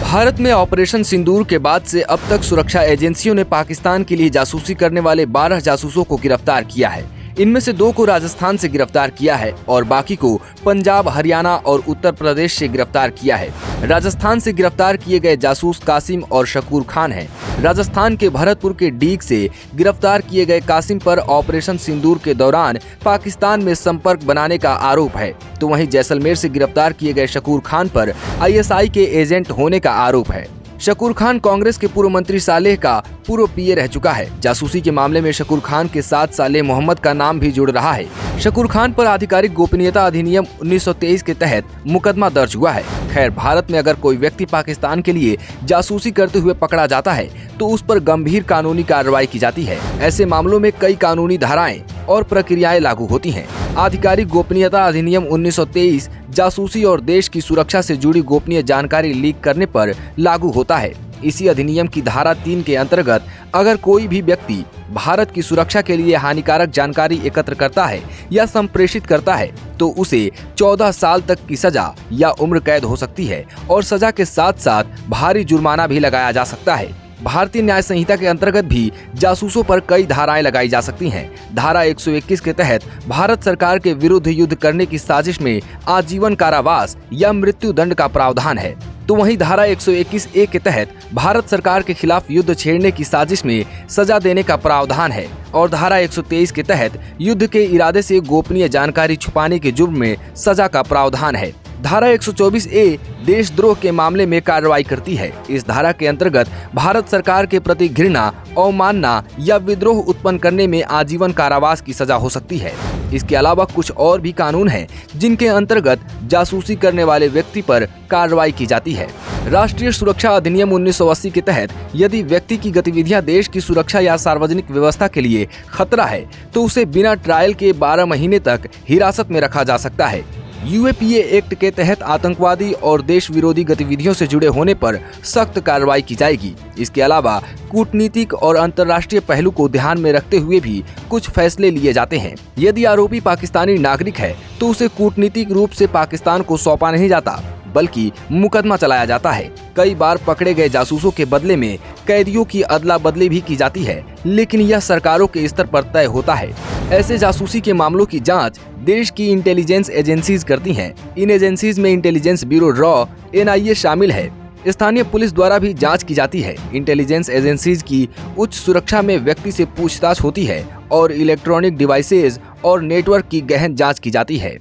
भारत में ऑपरेशन सिंदूर के बाद से अब तक सुरक्षा एजेंसियों ने पाकिस्तान के लिए जासूसी करने वाले 12 जासूसों को गिरफ्तार किया है। इनमें से 2 को राजस्थान से गिरफ्तार किया है और बाकी को पंजाब, हरियाणा और उत्तर प्रदेश से गिरफ्तार किया है। राजस्थान से गिरफ्तार किए गए जासूस कासिम और शकूर खान हैं। राजस्थान के भरतपुर के डीग से गिरफ्तार किए गए कासिम पर ऑपरेशन सिंदूर के दौरान पाकिस्तान में संपर्क बनाने का आरोप है, तो वहीं जैसलमेर से गिरफ्तार किए गए शकूर खान पर ISI के एजेंट होने का आरोप है। शकूर खान कांग्रेस के पूर्व मंत्री सालेह का पूर्व PA रह चुका है। जासूसी के मामले में शकूर खान के साथ सालेह मोहम्मद का नाम भी जुड़ रहा है। शकूर खान पर आधिकारिक गोपनीयता अधिनियम 1923 के तहत मुकदमा दर्ज हुआ है। खैर, भारत में अगर कोई व्यक्ति पाकिस्तान के लिए जासूसी करते हुए पकड़ा जाता है तो उस पर गंभीर कानूनी कार्रवाई की जाती है। ऐसे मामलों में कई कानूनी धाराएं और प्रक्रियाएं लागू होती हैं। आधिकारिक गोपनीयता अधिनियम 1923 जासूसी और देश की सुरक्षा से जुड़ी गोपनीय जानकारी लीक करने पर लागू होता है। इसी अधिनियम की धारा 3 के अंतर्गत अगर कोई भी व्यक्ति भारत की सुरक्षा के लिए हानिकारक जानकारी एकत्र करता है या संप्रेषित करता है तो उसे 14 साल तक की सजा या उम्र कैद हो सकती है और सजा के साथ साथ भारी जुर्माना भी लगाया जा सकता है। भारतीय न्याय संहिता के अंतर्गत भी जासूसों पर कई धाराएं लगाई जा सकती हैं। धारा 121 के तहत भारत सरकार के विरुद्ध युद्ध करने की साजिश में आजीवन कारावास या मृत्यु दंड का प्रावधान है, तो वहीं धारा 121A के तहत भारत सरकार के खिलाफ युद्ध छेड़ने की साजिश में सजा देने का प्रावधान है और धारा 123 के तहत युद्ध के इरादे से गोपनीय जानकारी छुपाने के जुर्म में सजा का प्रावधान है। धारा 124A देशद्रोह के मामले में कार्रवाई करती है। इस धारा के अंतर्गत भारत सरकार के प्रति घृणा, अवमानना या विद्रोह उत्पन्न करने में आजीवन कारावास की सजा हो सकती है। इसके अलावा कुछ और भी कानून हैं जिनके अंतर्गत जासूसी करने वाले व्यक्ति पर कार्रवाई की जाती है। राष्ट्रीय सुरक्षा अधिनियम 1980 के तहत यदि व्यक्ति की गतिविधियां देश की सुरक्षा या सार्वजनिक व्यवस्था के लिए खतरा है तो उसे बिना ट्रायल के 12 महीने तक हिरासत में रखा जा सकता है। UAPA एक्ट के तहत आतंकवादी और देश विरोधी गतिविधियों से जुड़े होने पर सख्त कार्रवाई की जाएगी। इसके अलावा कूटनीतिक और अंतर्राष्ट्रीय पहलू को ध्यान में रखते हुए भी कुछ फैसले लिए जाते हैं। यदि आरोपी पाकिस्तानी नागरिक है तो उसे कूटनीतिक रूप से पाकिस्तान को सौंपा नहीं जाता बल्कि मुकदमा चलाया जाता है। कई बार पकड़े गए जासूसों के बदले में कैदियों की अदला बदली भी की जाती है, लेकिन यह सरकारों के स्तर पर तय होता है। ऐसे जासूसी के मामलों की जांच देश की इंटेलिजेंस एजेंसीज करती हैं। इन एजेंसीज में इंटेलिजेंस ब्यूरो रॉ, NIA शामिल है। स्थानीय पुलिस द्वारा भी जांच की जाती है। इंटेलिजेंस एजेंसीज की उच्च सुरक्षा में व्यक्ति से पूछताछ होती है और इलेक्ट्रॉनिक डिवाइसेज और नेटवर्क की गहन जांच की जाती है।